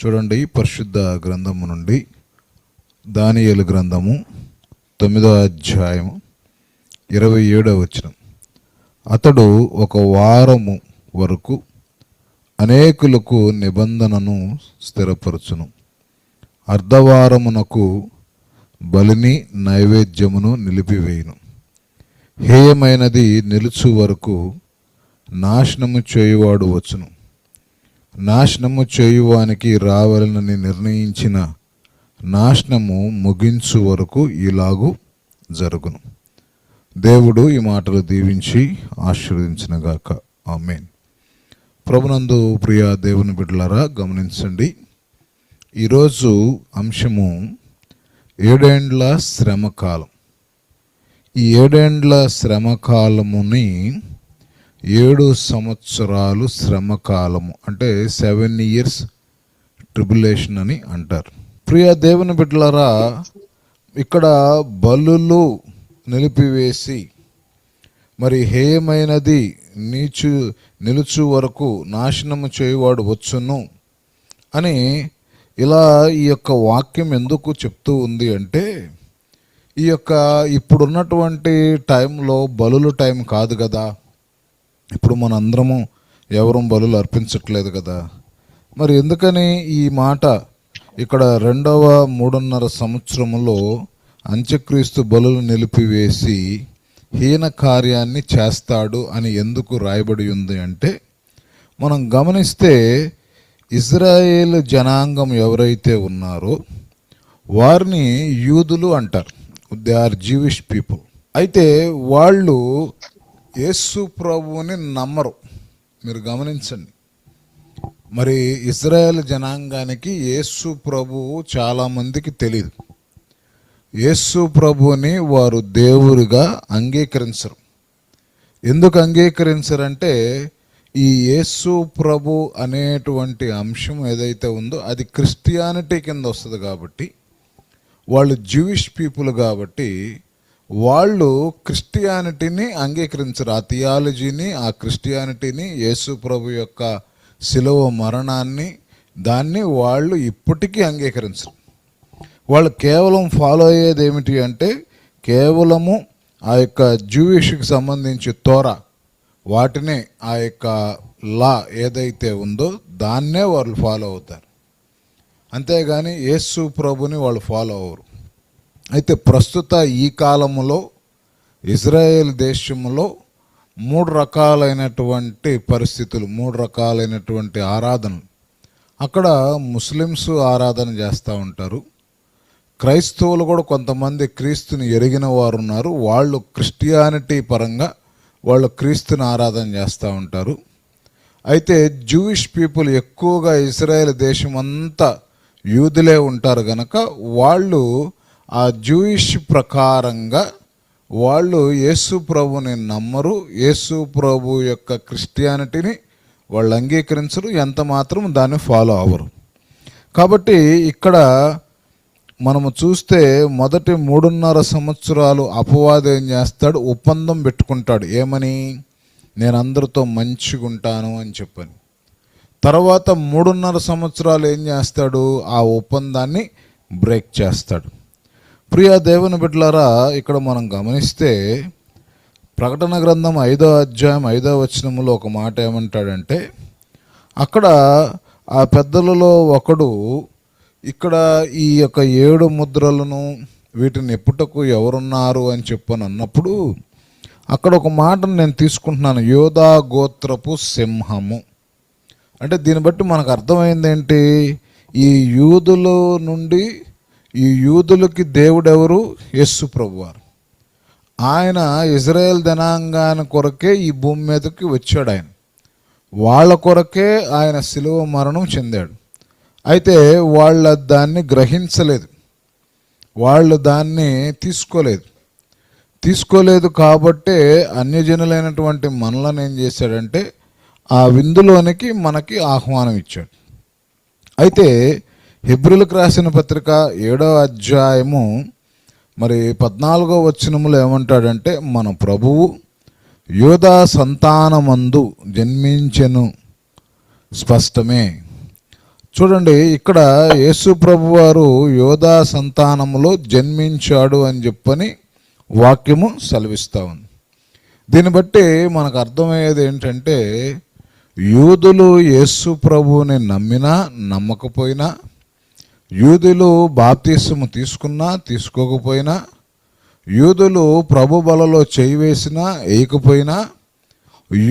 చూడండి, పరిశుద్ధ గ్రంథము నుండి దానియేలు గ్రంథము 9వ అధ్యాయము 27వ వచనం. అతడు ఒక వారము వరకు అనేకులకు నిబంధనను స్థిరపరచును. అర్ధవారమునకు బలిని నైవేద్యమును నిలిపివేయును. హేయమైనది నిలుచు వరకు నాశనము చేయువాడు వచ్చును. నాశనము చేయువానికి రావాలని నిర్ణయించిన నాశనము ముగించు వరకు ఇలాగూ జరుగును. దేవుడు ఈ మాటలు దీవించి ఆశీర్వదించునుగాక. ఆమేన్. ప్రభునందు ప్రియ దేవుని బిడ్డలారా, గమనించండి. ఈరోజు అంశము 7 ఏండ్ల శ్రమకాలం. ఈ 7 ఏండ్ల శ్రమకాలముని 7 సంవత్సరాలు శ్రమకాలము అంటే 7 years ట్రిబులేషన్ అని అంటారు. ప్రియ దేవుని బిడ్డలారా, ఇక్కడ బలులు నిలిపివేసి మరి హేయమైనది నిలుచు వరకు నాశనము చేయువాడు వచ్చును అని ఇలా ఈ యొక్క వాక్యం ఎందుకు చెప్తూ ఉంది అంటే, ఈ యొక్క ఇప్పుడున్నటువంటి టైంలో బలులు టైం కాదు కదా. ఇప్పుడు మన అందరము ఎవరు బలులు అర్పించట్లేదు కదా. మరి ఎందుకని ఈ మాట ఇక్కడ 3.5 సంవత్సరములో అంత్యక్రీస్తు బలులు నిలిపివేసి హీన కార్యాన్ని చేస్తాడు అని ఎందుకు రాయబడి ఉంది అంటే, మనం గమనిస్తే ఇజ్రాయేల్ జనాంగం ఎవరైతే ఉన్నారో వారిని యూదులు అంటారు. They are Jewish people. అయితే వాళ్ళు యేసు ప్రభువుని నమ్మరు. మీరు గమనించండి. మరి ఇజ్రాయేల్ జనాంగానికి యేసు ప్రభువు చాలామందికి తెలియదు. యేసు ప్రభువుని వారు దేవుడిగా అంగీకరించరు. ఎందుకు అంగీకరించరంటే, ఈ యేసు ప్రభు అనేటువంటి అంశం ఏదైతే ఉందో అది క్రిస్టియానిటీ కింద వస్తుంది కాబట్టి, వాళ్ళు జూయిష్ పీపుల్ కాబట్టి వాళ్ళు క్రిస్టియానిటీని అంగీకరించరు. ఆ థియాలజీని, ఆ క్రిస్టియానిటీని, యేసు ప్రభు యొక్క శిలువ మరణాన్ని, దాన్ని వాళ్ళు ఇప్పటికీ అంగీకరించరు. వాళ్ళు కేవలం ఫాలో అయ్యేది ఏమిటి అంటే, కేవలము ఆ యొక్క జూయిష్కి సంబంధించి తోరా, వాటిని ఆ యొక్క లా ఏదైతే ఉందో దాన్నే వాళ్ళు ఫాలో అవుతారు. అంతేగాని యేసు ప్రభుని వాళ్ళు ఫాలో అవ్వరు. అయితే ప్రస్తుత ఈ కాలములో ఇజ్రాయేల్ దేశంలో 3 రకాలైనటువంటి పరిస్థితులు, 3 రకాలైనటువంటి ఆరాధనలు. అక్కడ ముస్లిమ్స్ ఆరాధన చేస్తూ ఉంటారు. క్రైస్తవులు కూడా కొంతమంది క్రీస్తుని ఎరిగిన వారు ఉన్నారు. వాళ్ళు క్రిస్టియానిటీ పరంగా వాళ్ళు క్రీస్తుని ఆరాధన చేస్తూ ఉంటారు. అయితే జూయిష్ పీపుల్ ఎక్కువగా ఇజ్రాయేల్ దేశం అంతా యూదులే ఉంటారు గనక వాళ్ళు ఆ జూయిష్ ప్రకారంగా వాళ్ళు యేసు ప్రభుని నమ్మరు. యేసు ప్రభు యొక్క క్రిస్టియానిటీని వాళ్ళు అంగీకరించరు, ఎంత మాత్రం దాన్ని ఫాలో అవ్వరు. కాబట్టి ఇక్కడ మనము చూస్తే మొదటి 3.5 సంవత్సరాలు అపవాది ఏం చేస్తాడు, ఒప్పందం పెట్టుకుంటాడు. ఏమని? నేను అందరితో మంచిగా ఉంటాను అని చెప్పని. తర్వాత 3.5 సంవత్సరాలు ఏం చేస్తాడు, ఆ ఒప్పందాన్ని బ్రేక్ చేస్తాడు. ప్రియ దేవుని బిడ్డలారా, ఇక్కడ మనం గమనిస్తే ప్రకటన గ్రంథం 5వ అధ్యాయం 5వ వచనములో ఒక మాట ఏమంటాడంటే, అక్కడ ఆ పెద్దలలో ఒకడు ఇక్కడ ఈ యొక్క 7 ముద్రలను వీటిని ఎప్పుటకు ఎవరున్నారు అని చెప్పని అన్నప్పుడు అక్కడ ఒక మాటను నేను తీసుకుంటున్నాను, యోధా గోత్రపు సింహము. అంటే దీన్ని బట్టి మనకు అర్థమైంది ఏంటి, ఈ యూదుల నుండి ఈ యూదులకి దేవుడెవరు? యేసు ప్రభువారు. ఆయన ఇజ్రాయేల్ జనాంగాని కొరకే ఈ భూమి మీదకి వచ్చాడు. ఆయన వాళ్ళ కొరకే ఆయన శిలువ మరణం చెందాడు. అయితే వాళ్ళ దాన్ని గ్రహించలేదు, వాళ్ళు దాన్ని తీసుకోలేదు కాబట్టే అన్యజనులైనటువంటి మనలను ఏం చేశాడంటే ఆ విందులోనికి మనకి ఆహ్వానం ఇచ్చాడు. అయితే హెబ్రీయులకు రాసిన పత్రిక 7వ అధ్యాయము మరి 14వ వచనములో ఏమంటాడంటే, మన ప్రభువు యోధా సంతానమందు జన్మించెను స్పష్టమే, చూడండి, ఇక్కడ యేసు ప్రభు వారు యోధా సంతానములో జన్మించాడు అని చెప్పని వాక్యము సెలవిస్తూ ఉంది. దీన్ని బట్టి మనకు అర్థమయ్యేది ఏంటంటే, యూదులు యేసు ప్రభువుని నమ్మినా నమ్మకపోయినా, యూదులు బాప్తిస్మము తీసుకున్నా తీసుకోకపోయినా, యూదులు ప్రభు బలలో చేయి వేసినా వేయకపోయినా,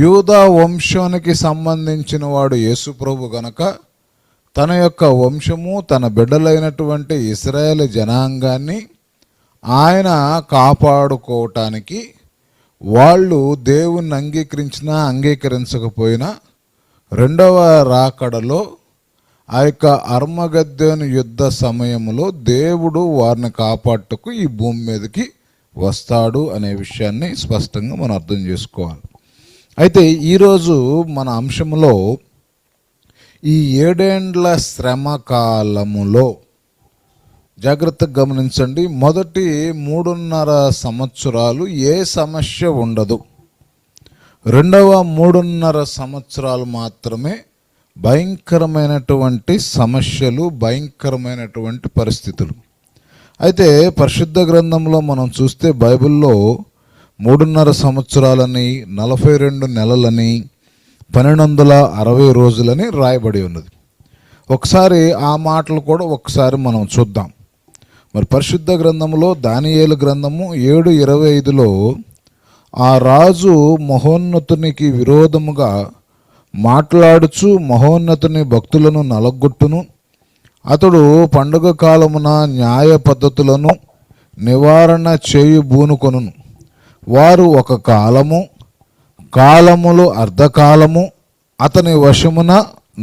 యూదా వంశానికి సంబంధించిన వాడు యేసు ప్రభు గనక తన యొక్క వంశము, తన బిడ్డలైనటువంటి ఇశ్రాయేలు జనాంగాన్ని ఆయన కాపాడుకోవటానికి వాళ్ళు దేవుణ్ణి అంగీకరించినా అంగీకరించకపోయినా రెండవ రాకడలో ఆ యొక్క అర్మగద్దెను యుద్ధ సమయంలో దేవుడు వారిని కాపాడుటకు ఈ భూమి మీదకి వస్తాడు అనే విషయాన్ని స్పష్టంగా మనం అర్థం చేసుకోవాలి. అయితే ఈరోజు మన అంశంలో ఈ 7 ఏండ్ల శ్రమ కాలములో జాగ్రత్తగా గమనించండి. మొదటి 3.5 సంవత్సరాలు ఏ సమస్య ఉండదు. రెండవ 3.5 సంవత్సరాలు మాత్రమే భయంకరమైనటువంటి సమస్యలు, భయంకరమైనటువంటి పరిస్థితులు. అయితే పరిశుద్ధ గ్రంథంలో మనం చూస్తే బైబిల్లో 3.5 సంవత్సరాలని, 42 నెలలని, 1260 రోజులని రాయబడి ఉన్నది. ఒకసారి ఆ మాటలు కూడా ఒకసారి మనం చూద్దాం. మరి పరిశుద్ధ గ్రంథంలో దానియేలు గ్రంథము 7:25లో ఆ రాజు మహోన్నతునికి విరోధముగా మాట్లాడుచు మహోన్నతుని భక్తులను నలగొట్టును. అతడు పండుగ కాలమున న్యాయ పద్ధతులను నివారణ చేయు బూనుకొనును. వారు ఒక కాలము, కాలములు అర్ధకాలము అతని వశమున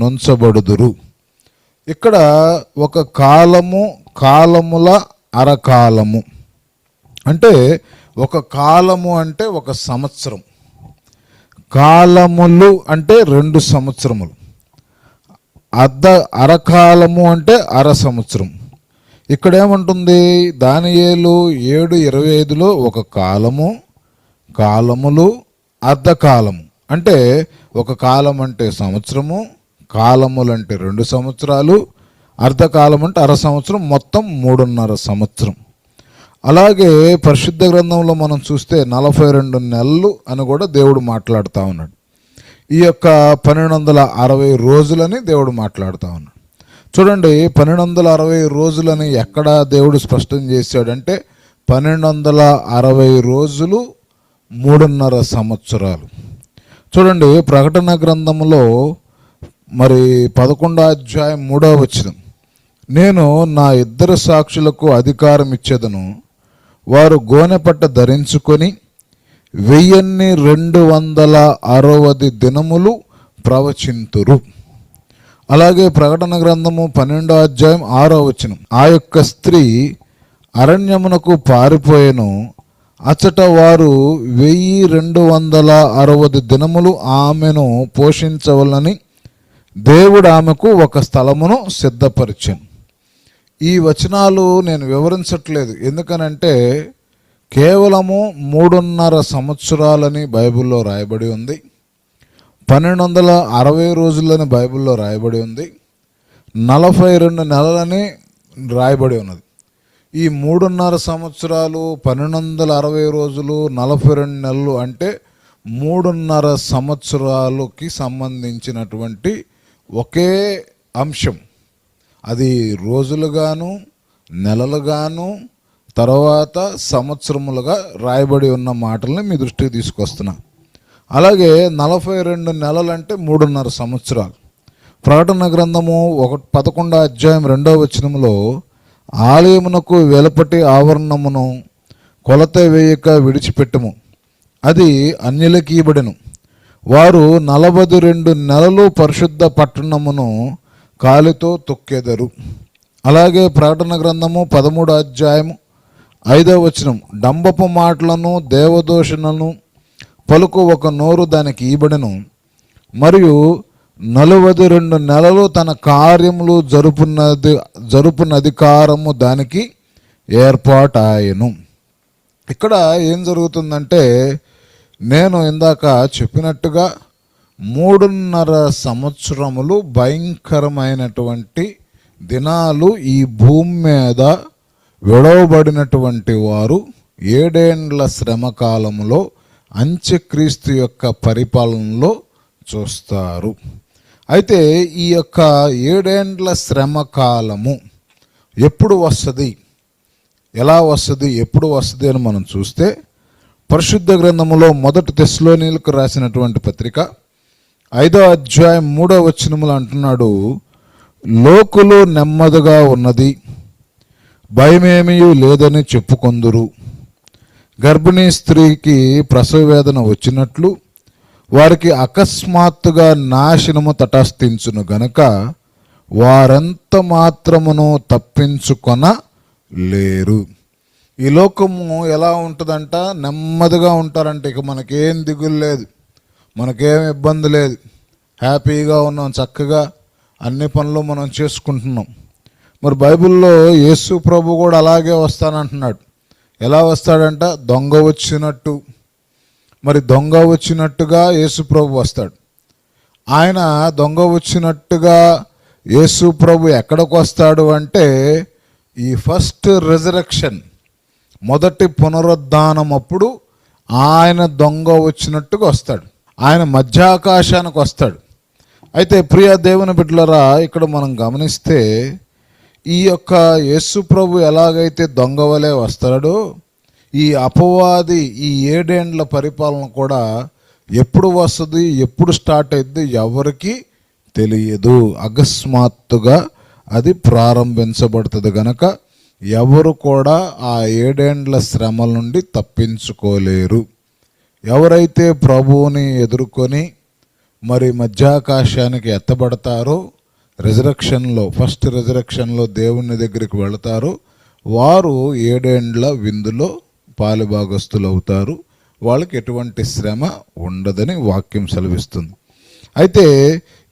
నుంచబడుదురు. ఇక్కడ ఒక కాలము, కాలముల అరకాలము అంటే ఒక కాలము అంటే ఒక సంవత్సరం, కాలములు అంటే 2 సంవత్సరములు, అరకాలము అంటే అర సంవత్సరం. ఇక్కడ ఏమంటుంది దానియేలు 7:25లో ఒక కాలము, కాలములు, అర్ధకాలము అంటే ఒక కాలం అంటే సంవత్సరము, కాలములు అంటే 2 సంవత్సరాలు, అర్ధకాలం అంటే అర సంవత్సరం, మొత్తం 3.5 సంవత్సరం. అలాగే పరిశుద్ధ గ్రంథంలో మనం చూస్తే 42 నెలలు అని కూడా దేవుడు మాట్లాడుతూ ఉన్నాడు. ఈ యొక్క 1260 రోజులని దేవుడు మాట్లాడుతూ ఉన్నాడు. చూడండి, 1260 రోజులని ఎక్కడ దేవుడు స్పష్టం చేశాడంటే 1260 రోజులు 3.5 సంవత్సరాలు. చూడండి, ప్రకటన గ్రంథంలో మరి 11వ అధ్యాయం 3వ వచనం, నేను నా 2 సాక్షులకు అధికారం ఇచ్చేదను, వారు గోనెపట్ట ధరించుకొని 1260 దినములు ప్రవచింతురు. అలాగే ప్రకటన గ్రంథము 12వ అధ్యాయం 6వ వచనం, ఆ యొక్క స్త్రీ అరణ్యమునకు పారిపోయెను, అచ్చట వారు 1260 దినములు ఆమెను పోషించవలని దేవుడు ఆమెకు ఒక స్థలమును సిద్ధపరిచాను. ఈ వచనాలు నేను వివరించట్లేదు, ఎందుకనంటే కేవలము 3.5 సంవత్సరాలని బైబిల్లో రాయబడి ఉంది, 1260 రోజులని బైబిల్లో రాయబడి ఉంది, 42 నెలలని రాయబడి ఉన్నది. ఈ 3.5 సంవత్సరాలు, 1260 రోజులు, 42 నెలలు అంటే 3.5 సంవత్సరాలకి సంబంధించినటువంటి ఒకే అంశం. అది రోజులుగాను, నెలలుగాను, తర్వాత సంవత్సరములుగా రాయబడి ఉన్న మాటల్ని మీ దృష్టికి తీసుకొస్తున్నా. అలాగే 42 నెలలంటే 3.5 సంవత్సరాలు. ప్రకటన గ్రంథము 11వ అధ్యాయం 2వ వచనంలో ఆలయమునకు వెలుపటి ఆవరణమును కొలత వేయక విడిచిపెట్టుము, అది అన్యులకి ఇవ్వబడెను, వారు 42 నెలలు పరిశుద్ధ పట్టణమును కాలితో తొక్కెదరు. అలాగే ప్రకటన గ్రంథము 13వ అధ్యాయం 5వ వచనం, డంబపు మాటలను దేవదూషణలను పలుకు ఒక నోరు దానికి ఇవ్వబడెను, మరియు 42 నెలలు తన కార్యములు జరుపున అధికారము దానికి ఏర్పాటాయను. ఇక్కడ ఏం జరుగుతుందంటే, నేను ఇందాక చెప్పినట్టుగా 3.5 సంవత్సరములు భయంకరమైనటువంటి దినాలు ఈ భూమి మీద విడవబడినటువంటి వారు 7 ఏండ్ల శ్రమ కాలంలో అంత్యక్రీస్తు యొక్క పరిపాలనలో చూస్తారు. అయితే ఈ యొక్క 7 ఏండ్ల శ్రమ కాలము ఎప్పుడు వస్తుంది, ఎలా వస్తుంది, ఎప్పుడు వస్తుంది అని మనం చూస్తే పరిశుద్ధ గ్రంథములో 1 తెస్సలోనీయులకు రాసినటువంటి పత్రిక 5వ అధ్యాయం 3వ వచనములో అంటున్నాడు, లోకులు నెమ్మదిగా ఉన్నది, భయమేమీ లేదని చెప్పుకొందురు. గర్భిణీ స్త్రీకి ప్రసవ వేదన వచ్చినట్లు వారికి అకస్మాత్తుగా నాశనము తటస్థించును గనుక వారెంత మాత్రమును తప్పించుకొన లేరు. ఈ లోకము ఎలా ఉంటుందంట, నెమ్మదిగా ఉంటారంట. ఇక మనకేం దిగులు లేదు, మనకేం ఇబ్బంది లేదు, హ్యాపీగా ఉన్నాం, చక్కగా అన్ని పనులు మనం చేసుకుంటున్నాం. మరి బైబిల్లో యేసు ప్రభు కూడా అలాగే వస్తానంటున్నాడు. ఎలా వస్తాడంట, దొంగ వచ్చినట్టు. మరి దొంగ వచ్చినట్టుగా యేసు ప్రభు వస్తాడు. ఆయన దొంగ వచ్చినట్టుగా యేసు ప్రభు ఎక్కడికి వస్తాడు అంటే ఈ ఫస్ట్ రెజరెక్షన్, మొదటి పునరుద్ధానం అప్పుడు ఆయన దొంగ వచ్చినట్టుగా వస్తాడు. ఆయన మధ్యాకాశానికి వస్తాడు. అయితే ప్రియ దేవుని బిడ్డలారా, ఇక్కడ మనం గమనిస్తే ఈ యొక్క యేసు ప్రభు ఎలాగైతే దొంగ వలె వస్తాడో, ఈ అపవాది ఈ 7 ఏండ్ల పరిపాలన కూడా ఎప్పుడు వస్తుంది, ఎప్పుడు స్టార్ట్ అయింది ఎవరికి తెలియదు. అకస్మాత్తుగా అది ప్రారంభించబడుతుంది గనక ఎవరు కూడా ఆ 7 ఏండ్ల శ్రమల నుండి తప్పించుకోలేరు. ఎవరైతే ప్రభువుని ఎదుర్కొని మరి మధ్యాకాశానికి ఎత్తబడతారో, రెజరెక్షన్లో, ఫస్ట్ రెజరెక్షన్లో దేవుని దగ్గరికి వెళతారో వారు 7 ఏండ్ల విందులో పాలుభాగస్తులు అవుతారు. వాళ్ళకి ఎటువంటి శ్రమ ఉండదని వాక్యం సెలవిస్తుంది. అయితే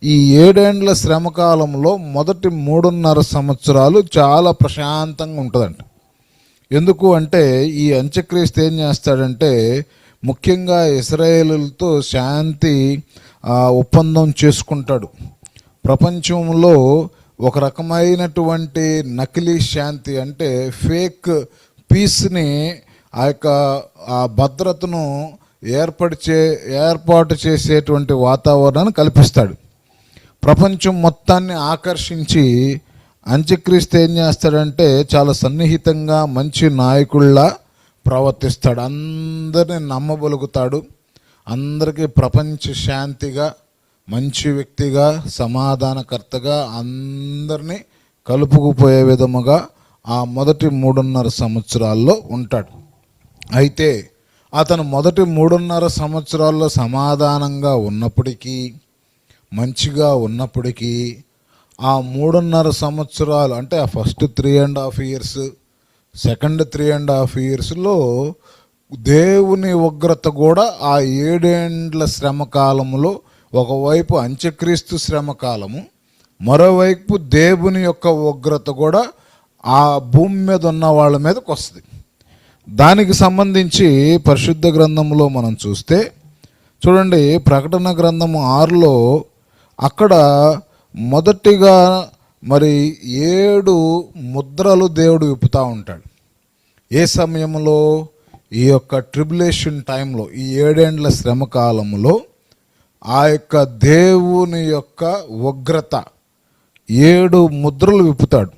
ఈ 7 ఏండ్ల శ్రమ కాలంలో మొదటి 3.5 సంవత్సరాలు చాలా ప్రశాంతంగా ఉంటుందంట. ఎందుకు అంటే ఈ అంత్యక్రీస్తు ఏం చేస్తాడంటే ముఖ్యంగా ఇశ్రాయేలులతో శాంతి ఒప్పందం చేసుకుంటాడు. ప్రపంచంలో ఒక రకమైనటువంటి నకిలీ శాంతి అంటే ఫేక్ పీస్ని ఆ యొక్క భద్రతను ఏర్పాటు చేసేటువంటి వాతావరణాన్ని కల్పిస్తాడు. ప్రపంచం మొత్తాన్ని ఆకర్షించి అంత్యక్రీస్తు ఏం చేస్తాడంటే చాలా సన్నిహితంగా మంచి నాయకుల్లా ప్రవర్తిస్తాడు. అందరిని నమ్మబలుగుతాడు. అందరికీ ప్రపంచ శాంతిగా, మంచి వ్యక్తిగా, సమాధానకర్తగా అందరినీ కలుపుకుపోయే విధముగా ఆ మొదటి 3.5 సంవత్సరాల్లో ఉంటాడు. అయితే అతను మొదటి 3.5 సంవత్సరాల్లో సమాధానంగా ఉన్నప్పటికీ, మంచిగా ఉన్నప్పటికీ ఆ 3.5 సంవత్సరాలు అంటే ఆ ఫస్ట్ 3.5 years, సెకండ్ 3.5 yearsలో దేవుని ఉగ్రత కూడా ఆ 7 ఏండ్ల శ్రమ కాలంలో ఒకవైపు అంత్యక్రీస్తు శ్రమ కాలము, మరోవైపు దేవుని యొక్క ఉగ్రత కూడా ఆ భూమి మీద ఉన్న వాళ్ళ మీదకి వస్తుంది. దానికి సంబంధించి పరిశుద్ధ గ్రంథంలో మనం చూస్తే చూడండి, ప్రకటన గ్రంథము 6లో అక్కడ మొదటిగా మరి 7 ముద్రలు దేవుడు విప్పుతూ ఉంటాడు. ఏ సమయంలో? ఈ యొక్క ట్రిబులేషన్ టైంలో, ఈ 7 ఏండ్ల శ్రమ కాలంలో ఆ యొక్క దేవుని యొక్క ఉగ్రత 7 ముద్రలు విప్పుతాడు.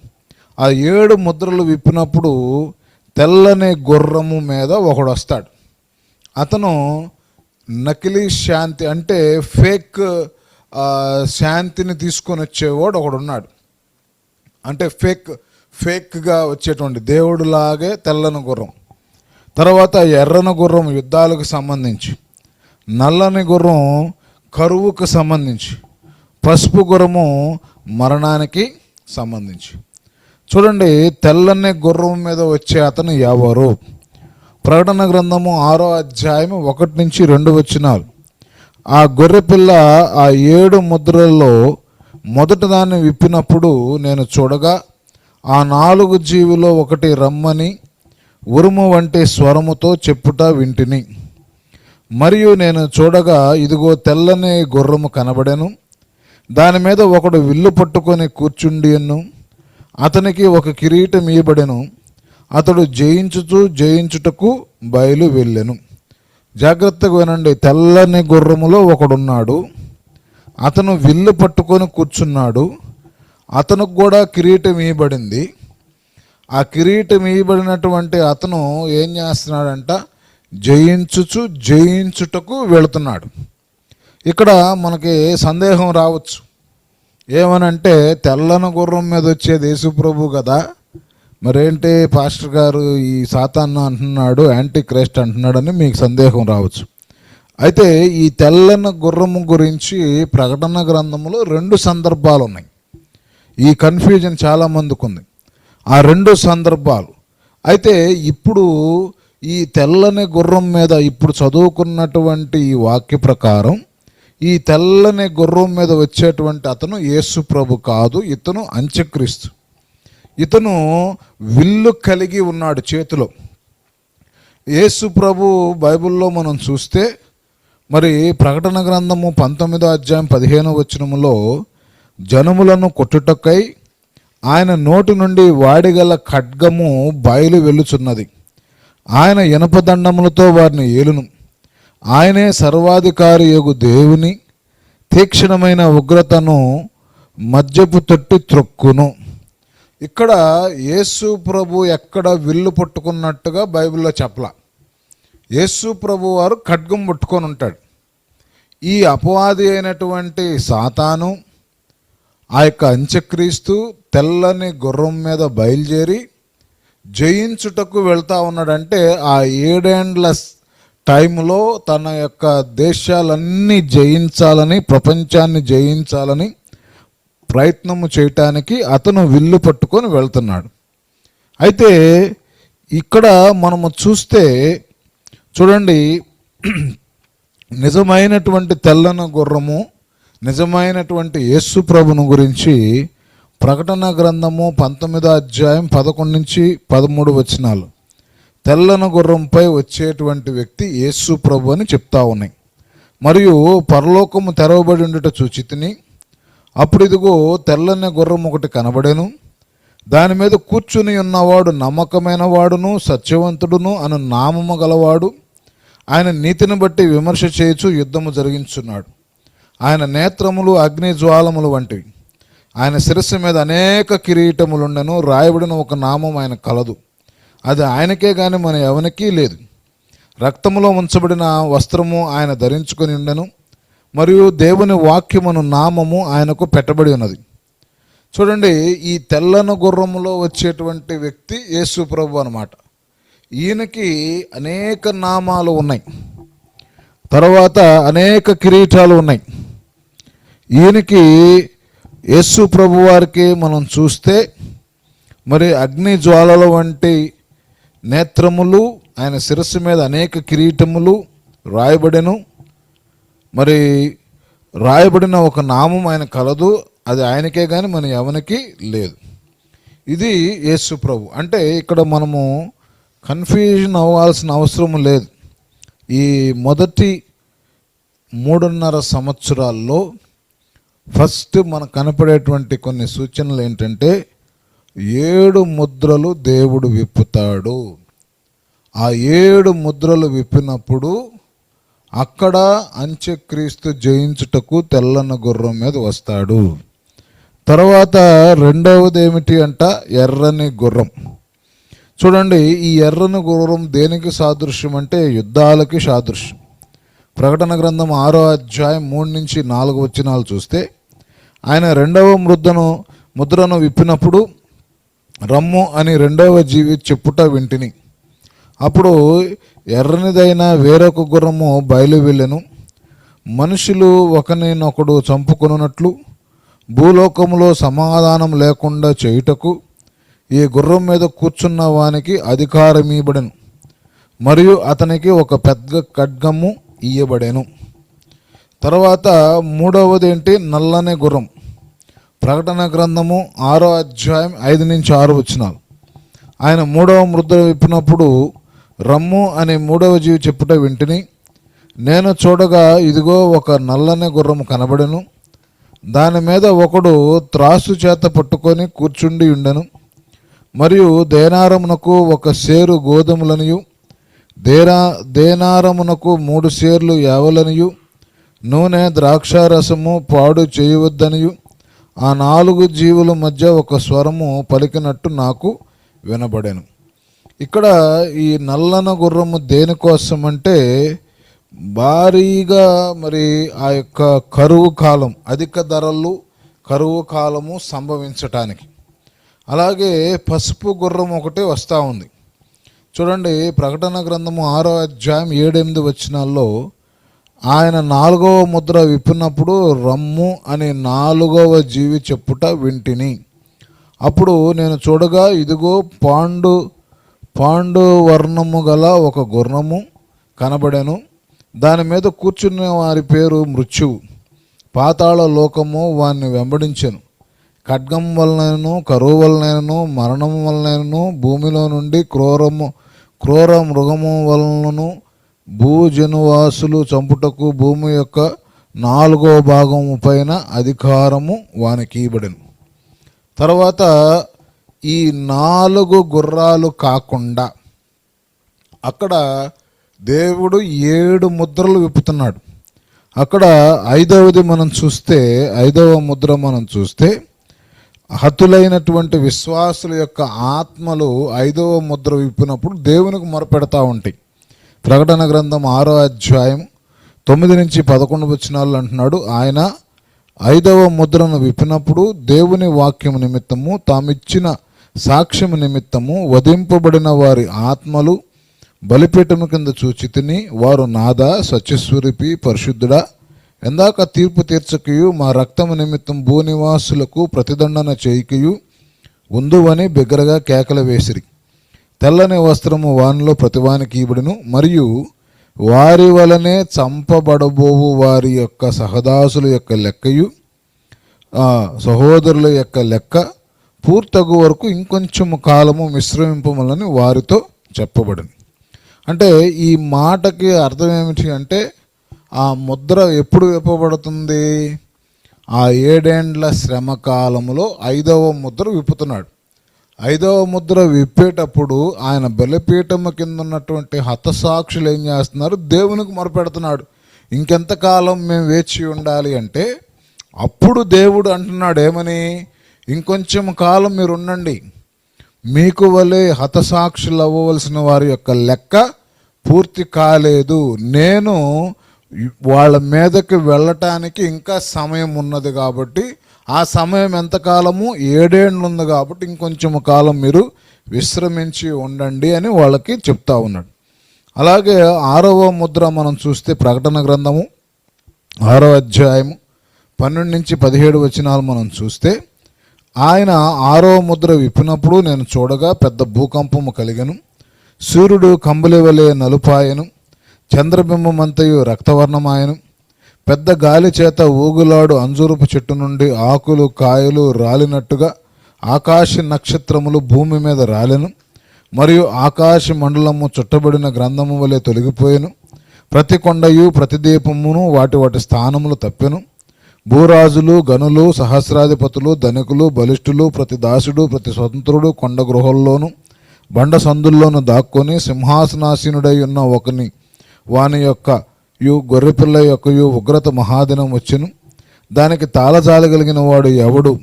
ఆ 7 ముద్రలు విప్పినప్పుడు తెల్లని గుర్రము మీద ఒకడు వస్తాడు. అతను నకిలీ శాంతి అంటే ఫేక్ శాంతిని తీసుకొని వచ్చేవాడు ఒకడు ఉన్నాడు. అంటే ఫేక్గా వచ్చేటువంటి దేవుడులాగే తెల్లని గుర్రం, తర్వాత ఎర్రని గుర్రం యుద్ధాలకు సంబంధించి, నల్లని గుర్రం కరువుకు సంబంధించి, పసుపు గుర్రము మరణానికి సంబంధించి. చూడండి, తెల్లని గుర్రం మీద వచ్చే అతను ఎవరు? ప్రకటన గ్రంథము 6వ అధ్యాయం 1-2 వచనాలు. ఆ గొర్రెపిల్ల ఆ 7 ముద్రల్లో మొదటి దాన్ని విప్పినప్పుడు నేను చూడగా ఆ 4 జీవులో ఒకటి రమ్మని ఉరుము వంటి స్వరముతో చెప్పుట వింటిని. మరియు నేను చూడగా ఇదిగో తెల్లని గుర్రము కనబడెను, దాని మీద ఒకడు విల్లు పట్టుకొని కూర్చుండియను, అతనికి ఒక కిరీటం ఇయ్యబడెను, అతడు జయించుటకు బయలు వెళ్ళెను. జాగ్రత్తగా వినండి, తెల్లని గుర్రములో ఒకడున్నాడు, అతను విల్లు పట్టుకొని కూర్చున్నాడు, అతనికి కూడా కిరీటం ఇయ్యబడింది. ఆ కిరీటం ఇయ్యబడినటువంటి అతను ఏం చేస్తున్నాడంట, జయించుటకు వెళుతున్నాడు. ఇక్కడ మనకి సందేహం రావచ్చు, ఏమనంటే తెల్లని గుర్రం మీద వచ్చేది యేసు ప్రభు కదా, మరేంటి పాస్టర్ గారు ఈ సాతాను అంటున్నాడు, యాంటీ క్రైస్ట్ అంటున్నాడని మీకు సందేహం రావచ్చు. అయితే ఈ తెల్లని గుర్రము గురించి ప్రకటన గ్రంథంలో 2 సందర్భాలు ఉన్నాయి. ఈ కన్ఫ్యూజన్ చాలామందికి ఉంది, ఆ 2 సందర్భాలు. అయితే ఇప్పుడు ఈ తెల్లని గుర్రం మీద ఇప్పుడు చదువుకున్నటువంటి ఈ వాక్య ప్రకారం ఈ తెల్లని గుర్రం మీద వచ్చేటువంటి అతను యేసు ప్రభు కాదు, ఇతను అంత్యక్రీస్తు. ఇతను విల్లు కలిగి ఉన్నాడు చేతిలో. యేసు ప్రభు బైబిల్లో మనం చూస్తే మరి ప్రకటన గ్రంథము 19వ అధ్యాయం 15వ వచనములో జనములను కొట్టుటకై ఆయన నోటి నుండి వాడిగల ఖడ్గము బయలు వెలుచున్నది, ఆయన ఇనపదండములతో వారిని ఏలును, ఆయనే సర్వాధికారి యొగు దేవుని తీక్షణమైన ఉగ్రతను మద్యపు తొట్టి త్రొక్కును. ఇక్కడ యేసు ప్రభు ఎక్కడ విల్లు పట్టుకున్నట్టుగా బైబిల్లో చెప్పలా. యేసు ప్రభు వారు ఖడ్గం పట్టుకొని ఉంటాడు. ఈ అపవాది అయినటువంటి సాతాను, ఆ యొక్క అంత్యక్రీస్తు తెల్లని గుర్రం మీద బయలుదేరి జయించుటకు వెళ్తా ఉన్నాడంటే ఆ 7 ఏండ్ల టైంలో తన యొక్క దేశాలన్నీ జయించాలని, ప్రపంచాన్ని జయించాలని ప్రయత్నము చేయటానికి అతను విల్లు పట్టుకొని వెళ్తున్నాడు. అయితే ఇక్కడ మనము చూస్తే చూడండి, నిజమైనటువంటి తెల్లని గుర్రము, నిజమైనటువంటి యేసు ప్రభును గురించి ప్రకటన గ్రంథము 19వ అధ్యాయం 11 నుంచి 13 వచనాలు తెల్లని గుర్రంపై వచ్చేటువంటి వ్యక్తి యేసు ప్రభు అని చెప్తా ఉన్నాయి. మరియు పరలోకము తెరవబడి ఉండుట చూచితిని, అప్పుడు ఇదిగో తెల్లని గుర్రం ఒకటి కనబడెను, దాని మీద కూర్చుని ఉన్నవాడు నమ్మకమైన వాడును సత్యవంతుడును అను నామము గలవాడు, ఆయన నీతిని బట్టి విమర్శ చేయుచు యుద్ధము జరిగించున్నాడు. ఆయన నేత్రములు అగ్ని జ్వాలములు వంటివి, ఆయన శిరస్సు మీద అనేక కిరీటములుండెను, రాయబడిన ఒక నామం ఆయన కలదు, అది ఆయనకే గాని మన ఎవరికీ లేదు. రక్తములో ఉంచబడిన వస్త్రము ఆయన ధరించుకొని ఉండెను, మరియు దేవుని వాక్యమును నామము ఆయనకు పెట్టబడి ఉన్నది. చూడండి, ఈ తెల్లని గుర్రములో వచ్చేటువంటి వ్యక్తి యేసు ప్రభు అన్నమాట. ఈయనకి అనేక నామాలు ఉన్నాయి, తర్వాత అనేక కిరీటాలు ఉన్నాయి. ఈయనకి యేసు ప్రభు వారికి మనం చూస్తే మరి అగ్ని జ్వాలల వంటి నేత్రములు, ఆయన శిరస్సు మీద అనేక కిరీటములు రాయబడెను, మరి రాయబడిన ఒక నామం ఆయన కలదు, అది ఆయనకే కానీ మన ఎవరికి లేదు. ఇది యేసు ప్రభు. అంటే ఇక్కడ మనము కన్ఫ్యూజన్ అవ్వాల్సిన అవసరం లేదు. ఈ మొదటి 3.5 సంవత్సరాల్లో ఫస్ట్ మనకు కనపడేటువంటి కొన్ని సూచనలు ఏంటంటే 7 ముద్రలు దేవుడు విప్పుతాడు. ఆ 7 ముద్రలు విప్పినప్పుడు అక్కడ అంత్యక్రీస్తు జయించుటకు తెల్లని గుర్రం మీద వస్తాడు. తర్వాత రెండవది ఏమిటి అంట, ఎర్రని గుర్రం. చూడండి, ఈ ఎర్రని గుర్రం దేనికి సాదృశ్యం అంటే యుద్ధాలకి సాదృశ్యం. ప్రకటన గ్రంథం 6వ అధ్యాయం 3 నుంచి 4 వచనాలు చూస్తే ఆయన రెండవ ముద్రను విప్పినప్పుడు రమ్ము అని రెండవ జీవి చెప్పుట వింటిని. అప్పుడు ఎర్రనిదైన వేరొక గుర్రము బయలు వెళ్ళెను. మనుషులు ఒకరినొకడు చంపుకొనున్నట్లు భూలోకములో సమాధానం లేకుండా చేయుటకు ఈ గుర్రం మీద కూర్చున్న వానికి అధికారం ఇవ్వబడెను, మరియు అతనికి ఒక పెద్ద ఖడ్గము ఇయ్యబడెను. తర్వాత మూడవది ఏంటి, నల్లని గుర్రం. ప్రకటన గ్రంథము 6వ అధ్యాయం 5 నుంచి 6 వచనాలు. ఆయన 3వ ముద్ర విప్పినప్పుడు రమ్ము అనే 3వ జీవి చెప్పుట వింటిని. నేను చూడగా ఇదిగో ఒక నల్లని గుర్రము కనబడెను. దాని మీద ఒకడు త్రాసు చేత పట్టుకొని కూర్చుండి ఉండెను. మరియు దేనారమునకు ఒక సేరు గోధుమలనియు దేనారమునకు 3 సేర్లు యావలనియు నూనె ద్రాక్షారసము పాడు చేయవద్దనియు ఆ 4 జీవుల మధ్య ఒక స్వరము పలికినట్టు నాకు వినబడెను. ఇక్కడ ఈ నల్లన గుర్రము దేనికోసం అంటే భారీగా మరి ఆ యొక్క కరువు కాలం, అధిక ధరలు కరువు కాలము సంభవించటానికి. అలాగే పసుపు గుర్రం ఒకటి వస్తూ ఉంది. చూడండి, ప్రకటన గ్రంథము 6వ అధ్యాయం 7-8 వచనాల్లో ఆయన 4వ ముద్ర విప్పినప్పుడు రమ్ము అని 4వ జీవి చెప్పుట వింటిని. అప్పుడు నేను చూడగా ఇదిగో పాండు వర్ణము గల ఒక గుర్రము కనబడెను. దాని మీద కూర్చున్న వారి పేరు మృత్యువు. పాతాళ లోకము వారిని వెంబడించెను. ఖడ్గం వలనను, కరువు వలనను, మరణం వలనను, భూమిలో నుండి క్రూర మృగము వలనను, భూజనువాసులు చంపుటకు భూమి యొక్క 4వ భాగము పైన అధికారము వానికి ఇవ్వబడెను. తర్వాత ఈ 4 గుర్రాలు కాకుండా అక్కడ దేవుడు 7 ముద్రలు విప్పుతున్నాడు. అక్కడ 5వది మనం చూస్తే, 5వ ముద్ర మనం చూస్తే హతులైనటువంటి విశ్వాసుల యొక్క ఆత్మలు 5వ ముద్ర విప్పినప్పుడు దేవునికి మొరపెడతా ఉంటాయి. ప్రకటన గ్రంథం 6వ అధ్యాయం 9-11 వచనాలు అంటున్నాడు, ఆయన 5వ ముద్రను విప్పినప్పుడు దేవుని వాక్యము నిమిత్తము తామిచ్చిన సాక్ష్యము నిమిత్తము వధింపబడిన వారి ఆత్మలు బలిపీఠము కింద చూచితిని. వారు నాదా, సత్యస్వరూపి, పరిశుద్ధుడా, ఎందాక తీర్పు తీర్చకయు మా రక్తము నిమిత్తం భూనివాసులకు ప్రతిదండన చేయికయు ఉందువని బిగ్గరగా కేకలు వేసిరి. తెల్లని వస్త్రము వానిలో ప్రతివానికి ఇవ్వడును. మరియు వారి వలనే చంపబడబోవు వారి యొక్క సహదాసుల యొక్క లెక్కయు సహోదరుల యొక్క లెక్క పూర్తగు వరకు ఇంకొంచెము కాలము విశ్రమింపమని వారితో చెప్పబడింది. అంటే ఈ మాటకి అర్థం ఏమిటి అంటే, ఆ ముద్ర ఎప్పుడు విప్పబడుతుంది? ఆ 7 ఏండ్ల శ్రమ కాలములో 5వ ముద్ర విప్పుతున్నాడు. 5వ ముద్ర విప్పేటప్పుడు ఆయన బలిపీఠము కింద ఉన్నటువంటి హతసాక్షులు ఏం చేస్తున్నారు? దేవునికి మొరపెడుతున్నాడు. ఇంకెంతకాలం మేము వేచి ఉండాలి అంటే, అప్పుడు దేవుడు అంటున్నాడు ఏమని? ఇంకొంచెం కాలం మీరు ఉండండి, మీకు వలె హతసాక్షులు అవ్వవలసిన వారి యొక్క లెక్క పూర్తి కాలేదు. నేను వాళ్ళ మీదకి వెళ్ళటానికి ఇంకా సమయం ఉన్నది కాబట్టి, ఆ సమయం ఎంతకాలము? 7 ఏండ్లు ఉంది కాబట్టి ఇంకొంచెం కాలం మీరు విశ్రమించి ఉండండి అని వాళ్ళకి చెప్తా ఉన్నాడు. అలాగే 6వ ముద్ర మనం చూస్తే ప్రకటన గ్రంథము 6వ అధ్యాయము 12-17 వచనాలు మనం చూస్తే, ఆయన 6వ ముద్ర విప్పినప్పుడు నేను చూడగా పెద్ద భూకంపము కలిగెను. సూర్యుడు కంబలి వలె నలుపాయను, చంద్రబింబమంతయు రక్తవర్ణమాయను. పెద్ద గాలి చేత ఊగులాడు అంజూరపు చెట్టు నుండి ఆకులు కాయలు రాలినట్టుగా ఆకాశ నక్షత్రములు భూమి మీద రాలెను. మరియు ఆకాశ మండలము చుట్టబడిన గ్రంథము వలె తొలగిపోయెను. ప్రతి కొండయు ప్రతి దీపమును వాటి వాటి స్థానములు తప్పెను. భూరాజులు, గనులు, సహస్రాధిపతులు, ధనికులు, బలిష్ఠులు, ప్రతి దాసుడు, ప్రతి స్వతంత్రుడు కొండ గృహల్లోను బండ సందుల్లోను దాక్కొని సింహాసనాసీనుడై ఉన్న ఒకని వాని యొక్క గొర్రెపిల్ల యొక్క ఉగ్రత మహాదినం వచ్చెను. దానికి తాళజాలగలిగిన వాడు ఎవడు?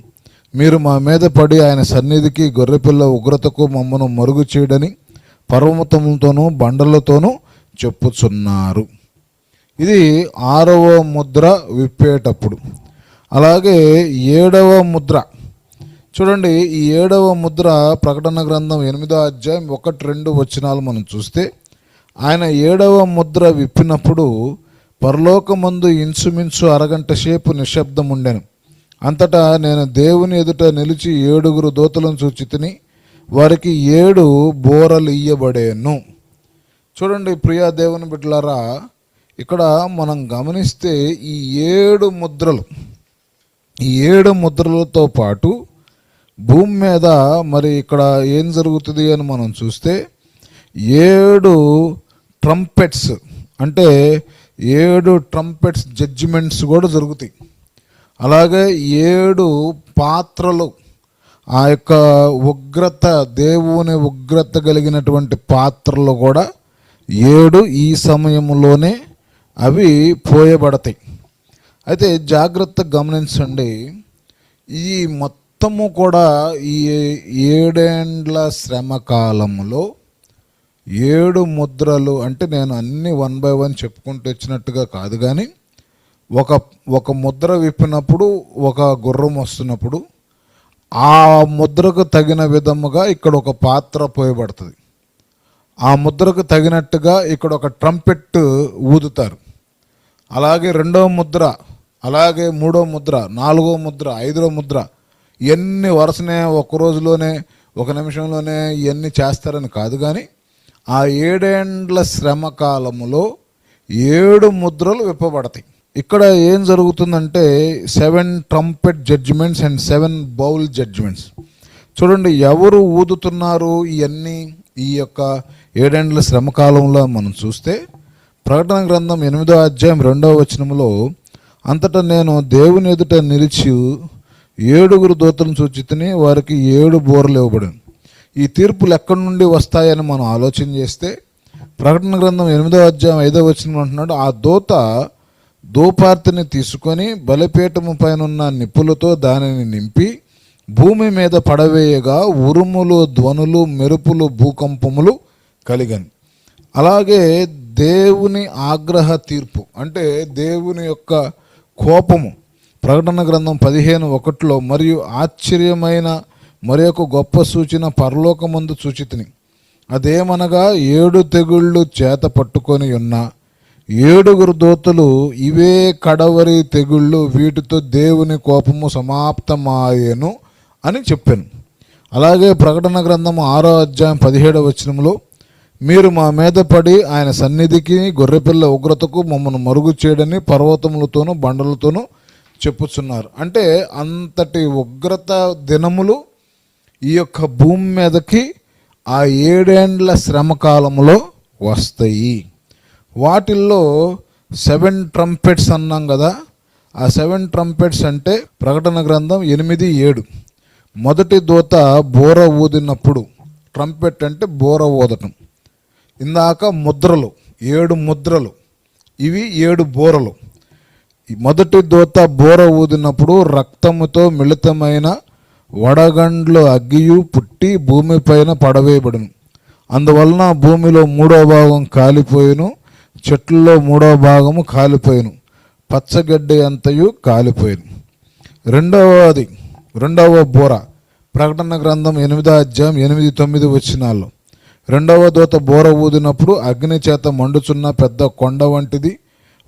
మీరు మా మీద పడి ఆయన సన్నిధికి గొర్రెపిల్ల ఉగ్రతకు మమ్మను మరుగు చేయడని పర్వతములతోనూ బండలతోనూ చెప్పుచున్నారు. ఇది 6వ ముద్ర విప్పేటప్పుడు. అలాగే 7వ ముద్ర చూడండి. ఈ 7వ ముద్ర ప్రకటన గ్రంథం 8వ అధ్యాయం 1-2 వచనాలు మనం చూస్తే, ఆయన 7వ ముద్ర విప్పినప్పుడు పరలోకమందు ఇంచుమించు అరగంట సేపు నిశ్శబ్దం ఉండెను. అంతటా నేను దేవుని ఎదుట నిలిచి 7 దూతలను చూచితిని. వారికి 7 బోరలు ఇయ్యబడేను. చూడండి ప్రియా దేవుని బిడ్డలారా, ఇక్కడ మనం గమనిస్తే ఈ 7 ముద్రలు, ఈ 7 ముద్రలతో పాటు భూమి మీద మరి ఇక్కడ ఏం జరుగుతుంది అని మనం చూస్తే 7 ట్రంపెట్స్, అంటే 7 ట్రంపెట్స్ జడ్జిమెంట్స్ కూడా జరుగుతాయి. అలాగే 7 పాత్రలు, ఆ యొక్క ఉగ్రత, దేవుని ఉగ్రత కలిగినటువంటి పాత్రలు కూడా 7 ఈ సమయంలోనే అవి పోయబడతాయి. అయితే జాగ్రత్తగా గమనించండి, ఈ మొత్తము కూడా ఈ 7 ఏండ్ల శ్రమ కాలంలో 7 ముద్రలు అంటే నేను అన్ని 1 by 1 చెప్పుకుంటూ వచ్చినట్టుగా కాదు, కానీ ఒక ముద్ర విప్పినప్పుడు ఒక గుర్రం వస్తున్నప్పుడు ఆ ముద్రకు తగిన విధముగా ఇక్కడ ఒక పాత్ర పోయబడుతుంది. ఆ ముద్రకు తగినట్టుగా ఇక్కడ ఒక ట్రంపెట్ ఊదుతారు. అలాగే 2వ ముద్ర, అలాగే 3వ ముద్ర, 4వ ముద్ర, 5వ ముద్ర, ఇవన్నీ వరుసనే ఒక రోజులోనే ఒక నిమిషంలోనే ఇవన్నీ చేస్తారని కాదు, కానీ ఆ 7 ఏండ్ల శ్రమ కాలములో 7 ముద్రలు విప్పబడతాయి. ఇక్కడ ఏం జరుగుతుందంటే 7 trumpet judgments and 7 bowl judgments. చూడండి, ఎవరు ఊదుతున్నారు ఇవన్నీ ఈ యొక్క 7 ఏండ్ల శ్రమకాలంలో మనం చూస్తే ప్రకటన గ్రంథం 8వ అధ్యాయం 2వ వచనంలో, అంతటా నేను దేవుని ఎదుట నిలిచి 7 దూతలను చూచితిని, వారికి 7 బూరలు ఇవ్వబడింది. ఈ తీర్పులు ఎక్కడి నుండి వస్తాయని మనం ఆలోచన చేస్తే ప్రకటన గ్రంథం 8వ అధ్యాయం 5వ వచనం అంటున్నాడు, ఆ దూత ధూపార్తిని తీసుకొని బలిపీఠము పైనున్న నిప్పులతో దానిని నింపి భూమి మీద పడవేయగా ఉరుములు, ధ్వనులు, మెరుపులు, భూకంపములు కలిగను. అలాగే దేవుని ఆగ్రహ తీర్పు అంటే దేవుని యొక్క కోపము ప్రకటన గ్రంథం 15:1 మరియు ఆశ్చర్యమైన మరి ఒక గొప్ప సూచన పరలోకమందు చూచితిని, అదేమనగా 7 తెగుళ్ళు చేత పట్టుకొని ఉన్న 7 దూతలు, ఇవే కడవరి తెగుళ్ళు, వీటితో దేవుని కోపము సమాప్తమాయెను అని చెప్పాను. అలాగే ప్రకటన గ్రంథము 6వ అధ్యాయం 17వ వచనంలో, మీరు మా మీద పడి ఆయన సన్నిధికి గొర్రెపిల్ల ఉగ్రతకు మమ్మల్ని మరుగు చేయడని పర్వతములతోనూ బండలతోనూ చెప్పుచున్నారు. అంటే అంతటి ఉగ్రత దినములు ఈ యొక్క భూమి మీదకి ఆ 7 ఏండ్ల శ్రమ కాలంలో వస్తాయి. వాటిల్లో 7 ట్రంపెట్స్ అన్నాం కదా, ఆ 7 ట్రంపెట్స్ అంటే ప్రకటన గ్రంథం 8:7. మొదటి దూత బోర ఊదినప్పుడు, ట్రంపెట్ అంటే బోర ఊదటం. ఇందాక ముద్రలు 7 ముద్రలు, ఇవి 7 బోరలు. మొదటి దూత బోర ఊదినప్పుడు రక్తముతో మిళితమైన వడగండ్లు అగ్గియు పుట్టి భూమిపైన పడవేయబడును. అందువలన భూమిలో 3వ భాగం కాలిపోయిను, చెట్లలో 3వ భాగము కాలిపోయిను, పచ్చగడ్డి అంతయు కాలిపోయిను. రెండవ బోర ప్రకటన గ్రంథం 8వ అధ్యాయం 8-9 వచనాల్లో, 2వ దూత బోర ఊదినప్పుడు అగ్ని చేత మండుచున్న పెద్ద కొండ వంటిది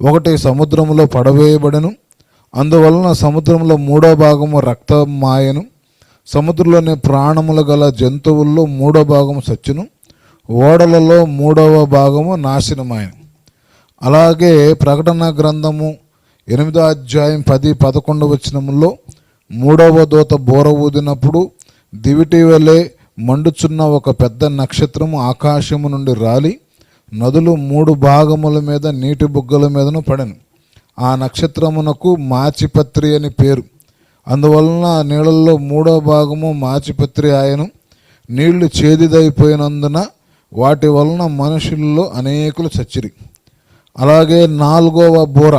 ఒకటి సముద్రంలో పడవేయబడెను. అందువలన సముద్రంలో 3వ భాగము రక్తమాయను, సముద్రంలోని ప్రాణములు గల జంతువుల్లో 3వ భాగము చచ్చును, ఓడలలో 3వ భాగము నాశనమాయను. అలాగే ప్రకటన గ్రంథము 8వ అధ్యాయం 10-11 వచనములో 3వ దూత బోర ఊదినప్పుడు దివిటి వలె మండుచున్న ఒక పెద్ద నక్షత్రము ఆకాశము నుండి రాలి నదులు 3 భాగముల మీద నీటి బుగ్గల మీదను పడెను. ఆ నక్షత్రమునకు మాచిపత్రి అని పేరు. అందువలన నీళ్ళల్లో 3వ భాగము మాచిపత్రి ఆయను. నీళ్లు చేదిదైపోయినందున వాటి వలన మనుషుల్లో అనేకులు చచ్చిరి. అలాగే 4వ బోర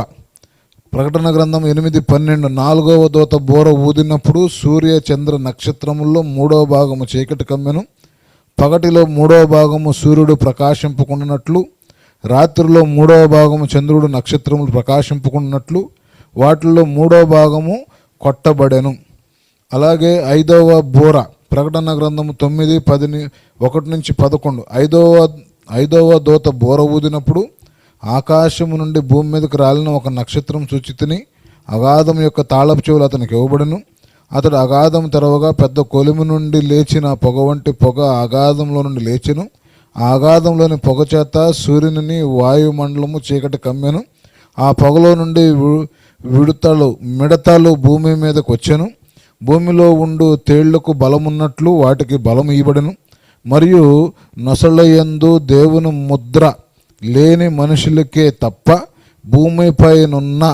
ప్రకటన గ్రంథం 8:12, 4వ దూత బోర ఊదినప్పుడు సూర్య చంద్ర నక్షత్రముల్లో 3వ భాగము చీకటి కమ్మెను. పగటిలో 3వ భాగము సూర్యుడు ప్రకాశింపుకున్నట్లు, రాత్రిలో 3వ భాగము చంద్రుడు నక్షత్రములు ప్రకాశింపుకున్నట్లు వాటిల్లో 3వ భాగము కొట్టబడెను. అలాగే 5వ బోర ప్రకటన గ్రంథము 9:1-11, 5వ దూత బోర ఊదినప్పుడు ఆకాశము నుండి భూమి మీదకి రాలిన ఒక నక్షత్రం చూచితిని, అగాధం యొక్క తాళపు చెవులు అతనికి ఇవ్వబడెను. అతడు అగాధం తెరవగా పెద్ద కొలిమి నుండి లేచిన పొగ వంటి పొగ అగాధంలో నుండి లేచెను. ఆ అగాధంలోని పొగ చేత సూర్యుని వాయుమండలము చీకటి కమ్మెను. ఆ పొగలో నుండి మిడతలు భూమి మీదకి వచ్చెను. భూమిలో ఉండు తేళ్లకు బలమున్నట్లు వాటికి బలం ఇవ్వబడెను. మరియు నొసలయందు దేవుని ముద్ర లేని మనుషులకే తప్ప భూమిపైనున్న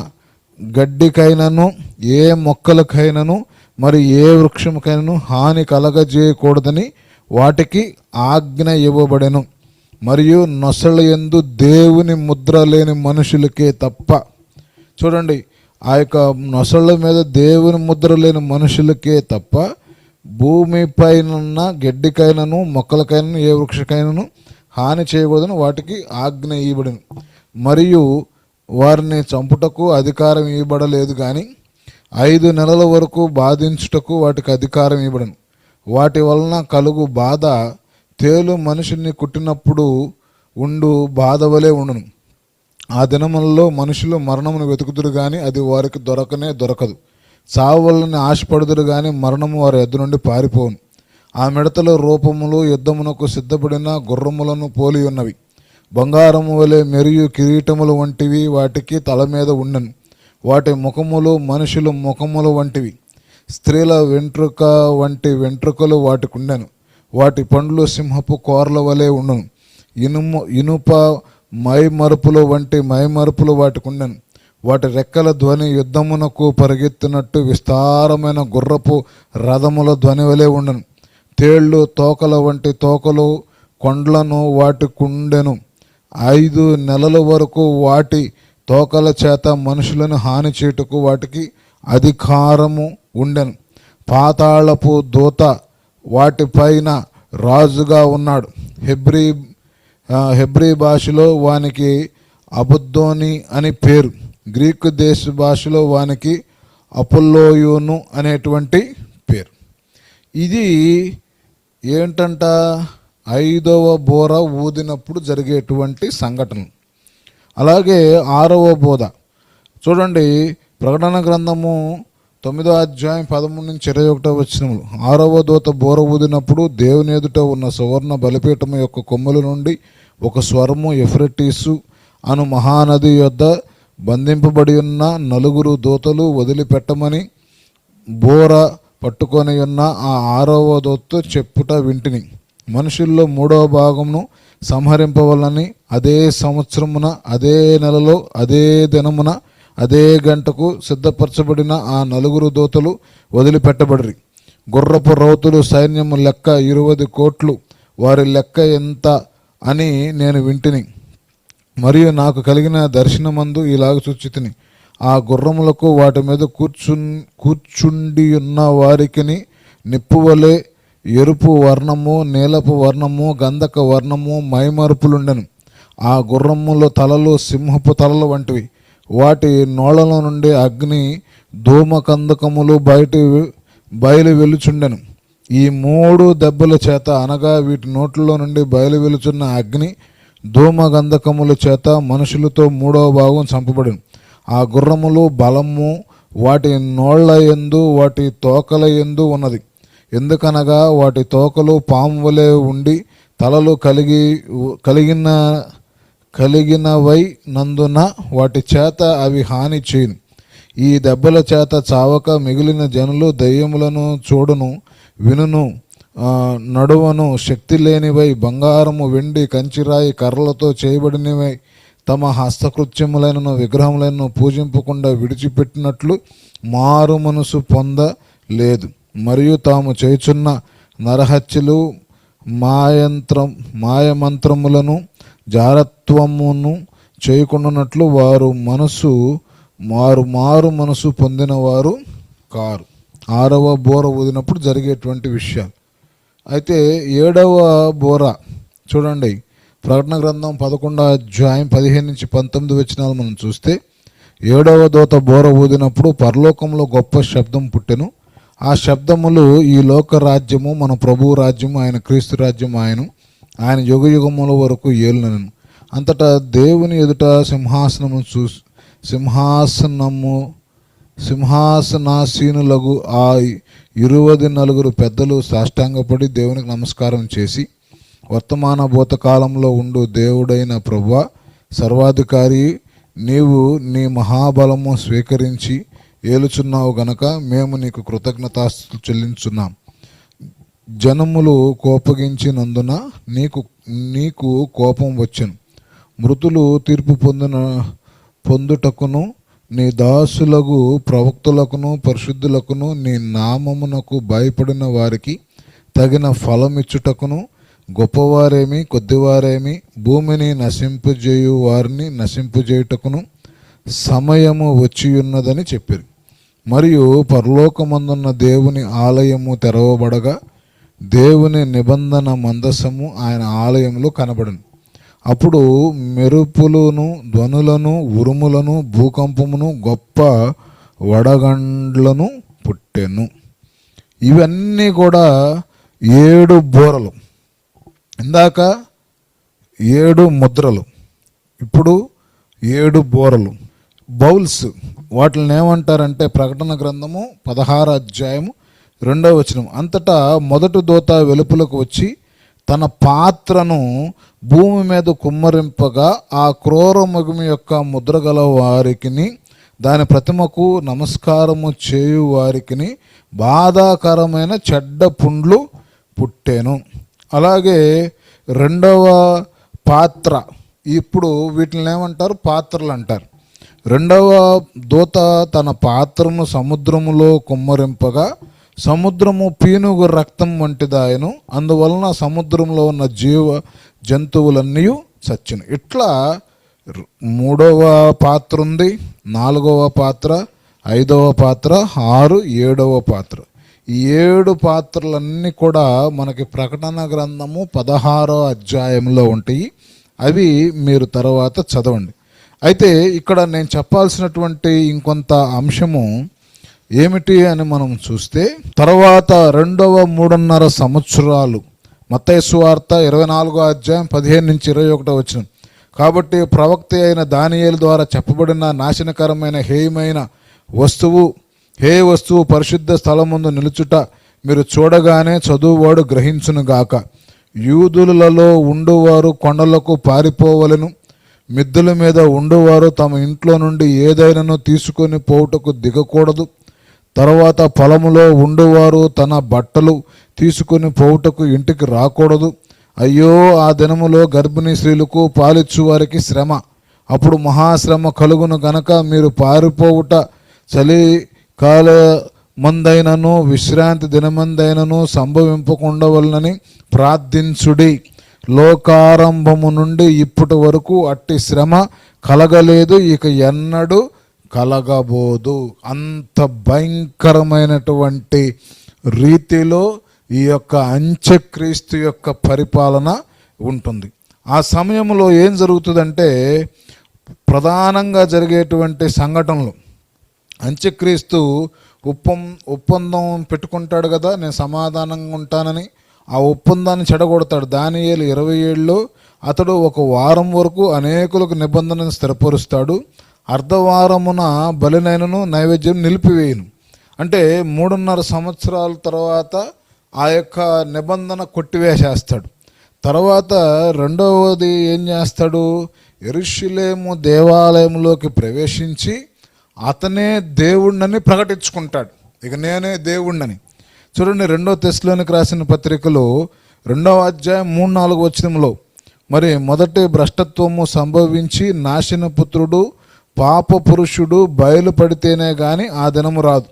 గడ్డికైనను ఏ మొక్కలకైనను మరి ఏ వృక్షముకైనను హాని కలగజేయకూడదని వాటికి ఆజ్ఞ ఇవ్వబడెను. మరియు నొసళ్ళ యందు దేవుని ముద్ర లేని మనుషులకే తప్ప, చూడండి, ఆ యొక్క నొసళ్ళ మీద దేవుని ముద్ర లేని మనుషులకే తప్ప భూమిపైనున్న గడ్డికైనను మొక్కలకైనను ఏ వృక్షకైనను హాని చేయకూడదని వాటికి ఆజ్ఞ ఇవ్వబడెను. మరియు వారిని చంపుటకు అధికారం ఇవ్వబడలేదు, కానీ 5 నెలల వరకు బాధించుటకు వాటికి అధికారం ఇవ్వబడెను. వాటి వలన కలుగు బాధ తేలు మనుషుల్ని కుట్టినప్పుడు ఉండు బాధ వలె ఉండును. ఆ దినములలో మనుషులు మరణమును వెతుకుదురు కానీ అది వారికి దొరకదు. చావు వలన ఆశపడుదురు కానీ మరణము వారి ఎద్దు నుండి పారిపోవును. ఆ మిడతల రూపములు యుద్ధమునకు సిద్ధపడిన గుర్రములను పోలి ఉన్నవి. బంగారము వలె మెరియు కిరీటములు వంటివి వాటికి తల మీద ఉండెను. వాటి ముఖములు మనుషుల ముఖములు వంటివి. స్త్రీల వెంట్రుక వంటి వెంట్రుకలు వాటికి ఉండెను. వాటి పండ్లు సింహపు కోర్ల వలె ఉండును. ఇనుప మైమరుపులు వంటి మైమరుపులు వాటికి ఉండెను. వాటి రెక్కల ధ్వని యుద్ధమునకు పరిగెత్తినట్టు విస్తారమైన గుర్రపు రథముల ధ్వని వలె ఉండెను. తేళ్లు తోకల వంటి తోకలు కొండ్లను వాటికుండెను. 5 నెలల వరకు వాటి తోకల చేత మనుషులను హాని చేయుటకు వాటికి అధికారము ఉండెను. పాతాళపు దూత వాటిపైన రాజుగా ఉన్నాడు. హెబ్రీ భాషలో వానికి అబుద్దోని అని పేరు. గ్రీకు దేశ భాషలో వానికి అపోల్లోయును అనేటువంటి పేరు. ఇది ఏంటంట, 5వ బోర ఊదినప్పుడు జరిగేటువంటి సంఘటన. అలాగే 6వ బోధ చూడండి, ప్రకటన గ్రంథము 9వ అధ్యాయం 13 నుంచి 21 వచనములు. 6వ దూత బోర ఊదినప్పుడు దేవుని ఎదుట ఉన్న సువర్ణ బలిపీఠము యొక్క కొమ్ముల నుండి ఒక స్వరము ఎఫ్రటీసు అను మహానది యొద్ద బంధింపబడి ఉన్న 4 దూతలు వదిలిపెట్టమని బోర పట్టుకొని ఉన్న ఆ 6వ దూతతో చెప్పుట వింటిని. మనుషుల్లో 3వ భాగమును సంహరింపవలని అదే సంవత్సరమున అదే నెలలో అదే దినమున అదే గంటకు సిద్ధపరచబడిన ఆ 4 దూతలు వదిలిపెట్టబడిరి. గుర్రపు రౌతులు సైన్యము లెక్క 20 కోట్లు. వారి లెక్క ఎంత అని నేను వింటిని. మరియు నాకు కలిగిన దర్శనమందు ఇలాగ చూచితిని, ఆ గుర్రములకు వాటి మీద కూర్చుండి ఉన్న వారికిని నిప్పువలే ఎరుపు వర్ణము, నీలపు వర్ణము, గంధక వర్ణము, మైమరుపులుండెను. ఆ గుర్రముల తలలు సింహపు తలలు వంటివి. వాటి నోళ్ల నుండి అగ్ని ధూమకందకములు బయలు వెలుచుండెను. ఈ 3 దెబ్బల చేత, అనగా వీటి నోట్లలో నుండి బయలు వెలుచున్న అగ్ని ధూమగంధకముల చేత మనుషులతో 3వ భాగం చంపబడెను. ఆ గుర్రములు బలము వాటి నోళ్ల యందు వాటి తోకల యందు ఉన్నది. ఎందుకనగా వాటి తోకలు పాము వలె ఉండి తలలు కలిగినవై నందున వాటి చేత అవి హాని చేయును. ఈ దెబ్బల చేత చావక మిగిలిన జనులు దయ్యములను చూడును, వినును, నడువను, శక్తి లేనివై, బంగారము, వెండి, కంచిరాయి, కర్రలతో చేయబడినవై, తమ హస్తకృత్యములైన విగ్రహములను పూజింపకుండా విడిచిపెట్టినట్లు మారు మనసు పొందలేదు. మరియు తాము చేయుచున్న నరహత్యలు, మాయమంత్రములను, జారత్వమును చేయకుండానట్లు వారు మారు మనసు పొందిన వారు కారు. 6వ బోర ఊదినప్పుడు జరిగేటువంటి విషయాలు. అయితే 7వ బోర చూడండి, ప్రకటన గ్రంథం 11వ అధ్యాయం 15 నుంచి 19 వచనాలు మనం చూస్తే, 7వ దూత బోర ఊదినప్పుడు పరలోకంలో గొప్ప శబ్దం పుట్టెను. ఆ శబ్దములు, ఈ లోక రాజ్యము మన ప్రభువు రాజ్యము, ఆయన క్రీస్తు రాజ్యము, ఆయన యుగయుగముల వరకు ఏలునను. అంతటా దేవుని ఎదుట సింహాసనాసీనులగు ఆ 24 పెద్దలు సాష్టాంగపడి దేవునికి నమస్కారం చేసి, వర్తమాన భూతకాలంలో ఉండు దేవుడైన ప్రభువా, సర్వాధికారి, నీవు నీ మహాబలము స్వీకరించి ఏలుచున్నావు గనక మేము నీకు కృతజ్ఞతాస్తుతులు చెల్లించున్నాం. జనములు కోపగించినందున నీకు కోపం వచ్చెను. మృతులు తీర్పు పొందుటకును నీ దాసులకు ప్రవక్తులకును పరిశుద్ధులకును నీ నామమునకు భయపడిన వారికి తగిన ఫలమిచ్చుటకును గొప్పవారేమి కొద్దివారేమి భూమిని నశింపజేయు వారిని నశింపజేయుటకును సమయము వచ్చియున్నదని చెప్పారు. మరియు పరలోకమందున్న దేవుని ఆలయము తెరవబడగా దేవుని నిబంధన మందసము ఆయన ఆలయంలో కనబడను. అప్పుడు మెరుపులను ధ్వనులను ఉరుములను భూకంపమును గొప్ప వడగండ్లను పుట్టెను. ఇవన్నీ కూడా 7 బూరలు. ఇందాక 7 ముద్రలు, ఇప్పుడు 7 బూరలు, బౌల్స్. వాటిని ఏమంటారంటే ప్రకటన గ్రంథము 16 అధ్యాయము 2వ వచనం. అంతటా మొదటి దూత వెలుపలకు వచ్చి తన పాత్రను భూమి మీద కుమ్మరింపగా ఆ క్రూర మృగము యొక్క ముద్రగల వారికిని దాని ప్రతిమకు నమస్కారము చేయు వారికిని బాధాకరమైన చెడ్డ పుండ్లు పుట్టెను. అలాగే 2వ పాత్ర, ఇప్పుడు వీటిని ఏమంటారు? పాత్రలు అంటారు. 2వ దూత తన పాత్రను సముద్రములో కుమ్మరింపగా సముద్రము పీనుగు రక్తం వంటిదాయను, అందువలన సముద్రంలో ఉన్న జీవ జంతువులన్నీ చచ్చును. ఇట్లా 3వ పాత్ర ఉంది, 4వ పాత్ర, 5వ పాత్ర, 6, 7వ పాత్ర. ఈ 7 పాత్రలన్నీ కూడా మనకి ప్రకటన గ్రంథము 16వ అధ్యాయంలో ఉంటాయి. అవి మీరు తర్వాత చదవండి. అయితే ఇక్కడ నేను చెప్పాల్సినటువంటి ఇంకొంత అంశము ఏమిటి అని మనం చూస్తే, తర్వాత 2వ 3.5 సంవత్సరాలు, మత్తయి సువార్త 24వ అధ్యాయం 15 నుంచి 21 వచనం. కాబట్టి ప్రవక్త అయిన దానియేలు ద్వారా చెప్పబడిన నాశనకరమైన హేయమైన వస్తువు పరిశుద్ధ స్థలముందు నిలుచుట మీరు చూడగానే చదువువాడు గ్రహించునుగాక. యూదులలో ఉండువారు కొండలకు పారిపోవలను, మిద్దెల మీద ఉండువారు తమ ఇంట్లో నుండి ఏదైనాను తీసుకొని పోవుటకు దిగకూడదు. తర్వాత పొలములో ఉండువారు తన బట్టలు తీసుకొని పోవుటకు ఇంటికి రాకూడదు. అయ్యో, ఆ దినములో గర్భిణీ స్త్రీలకు పాలిచ్చు వారికి శ్రమ. అప్పుడు మహాశ్రమ కలుగును గనక మీరు పారిపోవుట చలికాల మందైనను విశ్రాంతి దినమందైనను సంభవింపకుండవలనని ప్రార్థించుడి. లోకారంభము నుండి ఇప్పటి వరకు అట్టి శ్రమ కలగలేదు, ఇక ఎన్నడూ కలగబోదు. అంత భయంకరమైనటువంటి రీతిలో ఈ యొక్క అంత్యక్రీస్తు యొక్క పరిపాలన ఉంటుంది. ఆ సమయంలో ఏం జరుగుతుందంటే, ప్రధానంగా జరిగేటువంటి సంఘటనలు, అంత్యక్రీస్తు ఒప్పందం పెట్టుకుంటాడు కదా, నేను సమాధానంగా ఉంటానని. ఆ ఒప్పందాన్ని చెడగొడతాడు. దానియేలు 27లో అతడు 1 వారం వరకు అనేకులకు నిబంధనను స్థిరపరుస్తాడు. అర్ధవారమున బలినైనను నైవేద్యం నిలిపివేయును. అంటే 3.5 సంవత్సరాల తర్వాత ఆ యొక్క నిబంధన కొట్టివేసేస్తాడు. తర్వాత 2వది ఏం చేస్తాడు? యెరూషలేము దేవాలయంలోకి ప్రవేశించి అతనే దేవుణ్ణని ప్రకటించుకుంటాడు. ఇక నేనే దేవుణ్ణని. చూడండి, 2 తెస్సలోనికి రాసిన పత్రికలో 2వ అధ్యాయం 3-4 వచనంలో, మరి మొదటి భ్రష్టత్వము సంభవించి నాశనపుత్రుడు పాప పురుషుడు బయలుపడితేనే గాని ఆ దినము రాదు.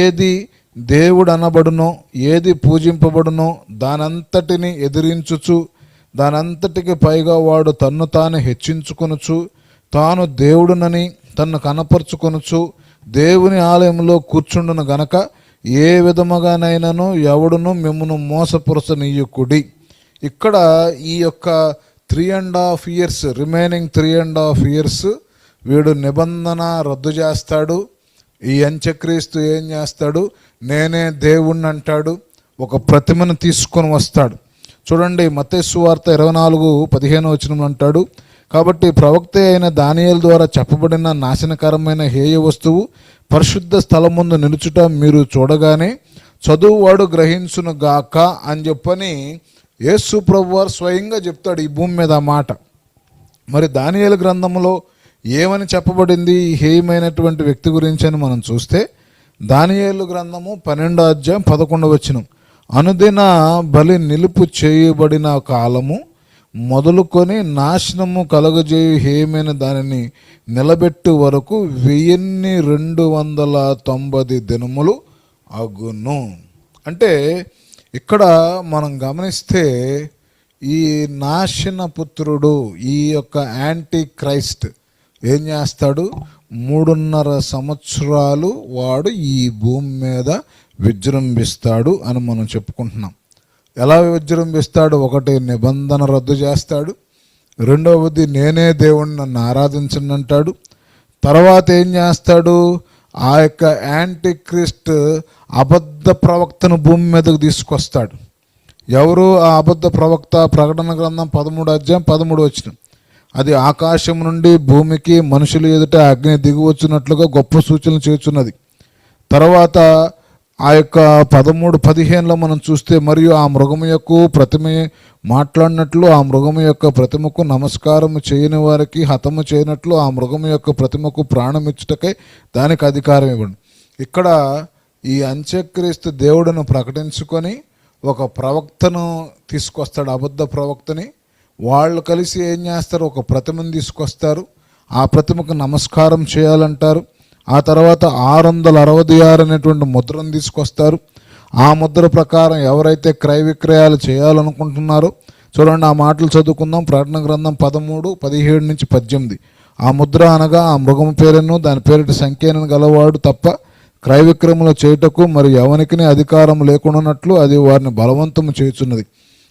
ఏది దేవుడు అనబడునో, ఏది పూజింపబడునో దానంతటిని ఎదిరించుచు, దానంతటికి పైగా వాడు తన్ను తాను హెచ్చించుకొనుచు, తాను దేవుడునని తన్ను కనపరుచుకొనుచు దేవుని ఆలయంలో కూర్చుండును గనక ఏ విధముగానైనాను ఎవడును మిమ్మును మోసపురచనీయుకుడి. ఇక్కడ ఈ యొక్క 3.5 years, రిమైనింగ్ 3.5 years వీడు నిబంధన రద్దు చేస్తాడు. ఈ అంత్యక్రీస్తు ఏం చేస్తాడు? నేనే దేవుణ్ణి అంటాడు. ఒక ప్రతిమను తీసుకొని వస్తాడు. చూడండి, మత్తయి సువార్త 24:15 వచనం అంటాడు, కాబట్టి ప్రవక్త అయిన దానియేలు ద్వారా చెప్పబడిన నాశనకరమైన హేయ వస్తువు పరిశుద్ధ స్థలం ముందు నిలుచుట మీరు చూడగానే చదువువాడు గ్రహించును గాక అని చెప్పని యేసు ప్రభువారు స్వయంగా చెప్తాడు ఈ భూమి మీద ఆ మాట. మరి దానియేలు గ్రంథంలో ఏమని చెప్పబడింది ఈ హేయమైనటువంటి వ్యక్తి గురించి అని మనం చూస్తే, దానియేలు గ్రంథము 12వ అధ్యాయం 11వ వచనం, అనుదిన బలి నిలుపు చేయబడిన కాలము మొదలుకొని నాశనము కలుగజేయు హేమైన దానిని నిలబెట్టు వరకు 1290 దినములు అగును. అంటే ఇక్కడ మనం గమనిస్తే ఈ నాశన పుత్రుడు, ఈ యొక్క యాంటీ క్రైస్ట్ ఏం చేస్తాడు? 3.5 సంవత్సరాలు వాడు ఈ భూమి మీద విజృంభిస్తాడు అని మనం చెప్పుకుంటున్నాం. ఎలా విజృంభిస్తాడు? ఒకటి, నిబంధన రద్దు చేస్తాడు. రెండవది, నేనే దేవుణ్ణి, నన్ను ఆరాధించండి అంటాడు. తర్వాత ఏం చేస్తాడు? ఆ యొక్క యాంటీ క్రిస్ట్ అబద్ధ ప్రవక్తను భూమి మీదకు తీసుకొస్తాడు. ఎవరు ఆ అబద్ధ ప్రవక్త? ప్రకటన గ్రంథం 13:13 అది ఆకాశం నుండి భూమికి మనుషులు ఎదుట అగ్ని దిగి వచ్చినట్లుగా గొప్ప సూచనలు చేస్తున్నది. తర్వాత ఆ యొక్క 13:15 మనం చూస్తే, మరియు ఆ మృగము యొక్క ప్రతిమ మాట్లాడినట్లు ఆ మృగము యొక్క ప్రతిమకు నమస్కారము చేయని వారికి హతము చేయనట్లు ఆ మృగము యొక్క ప్రతిమకు ప్రాణం ఇచ్చుటకై దానికి అధికారం ఇవ్వండి. ఇక్కడ ఈ అంత్యక్రీస్తు దేవుడును ప్రకటించుకొని ఒక ప్రవక్తను తీసుకొస్తాడు, అబద్ధ ప్రవక్తని. వాళ్ళు కలిసి ఏం చేస్తారు? ఒక ప్రతిమను తీసుకొస్తారు. ఆ ప్రతిమకు నమస్కారం చేయాలంటారు. ఆ తర్వాత 666 అనేటువంటి ముద్రను తీసుకొస్తారు. ఆ ముద్ర ప్రకారం ఎవరైతే క్రయ విక్రయాలు చేయాలనుకుంటున్నారో, చూడండి ఆ మాటలు చదువుకుందాం. ప్రకటన గ్రంథం 13:17-18. ఆ ముద్ర అనగా ఆ మృగము పేరును దాని పేరిట సంఖ్యను గలవాడు తప్ప క్రయ విక్రయములు చేయుటకు మరి ఎవనికి అధికారం లేకుండానట్లు అది వారిని బలవంతము చేయుచున్నది.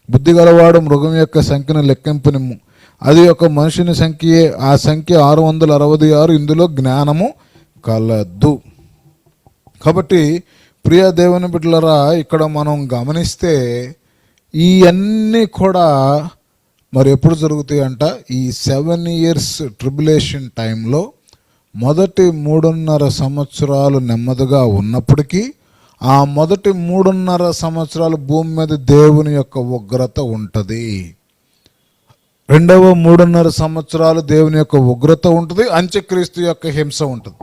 బుద్ధి గలవాడు మృగం యొక్క సంఖ్యను లెక్కింపునిమ్ము, అది ఒక మనుషుని సంఖ్యే, ఆ సంఖ్య 666. ఇందులో జ్ఞానము కలదు. కాబట్టి ప్రియ దేవుని బిడ్డలారా, ఇక్కడ మనం గమనిస్తే ఇవన్నీ కూడా మరి ఎప్పుడు జరుగుతాయి అంట? ఈ 7 years ట్రిబులేషన్ టైంలో మొదటి 3.5 సంవత్సరాలు నెమ్మదిగా ఉన్నప్పటికీ ఆ మొదటి 3.5 సంవత్సరాలు భూమి మీద దేవుని యొక్క ఉగ్రత ఉంటుంది. రెండవ 3.5 సంవత్సరాలు దేవుని యొక్క ఉగ్రత ఉంటుంది, అంత్యక్రీస్తు యొక్క హింస ఉంటుంది.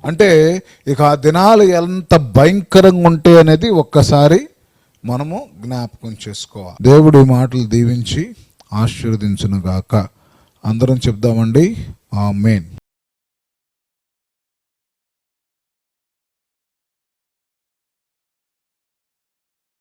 అంటే ఇక ఆ దినాలు ఎంత భయంకరంగా ఉంటాయి అనేది ఒక్కసారి మనము జ్ఞాపకం చేసుకోవాలి. దేవుడి మాటలు దీవించి ఆశీర్వదించును గాక. అందరం చెప్దామండి, ఆమేన్.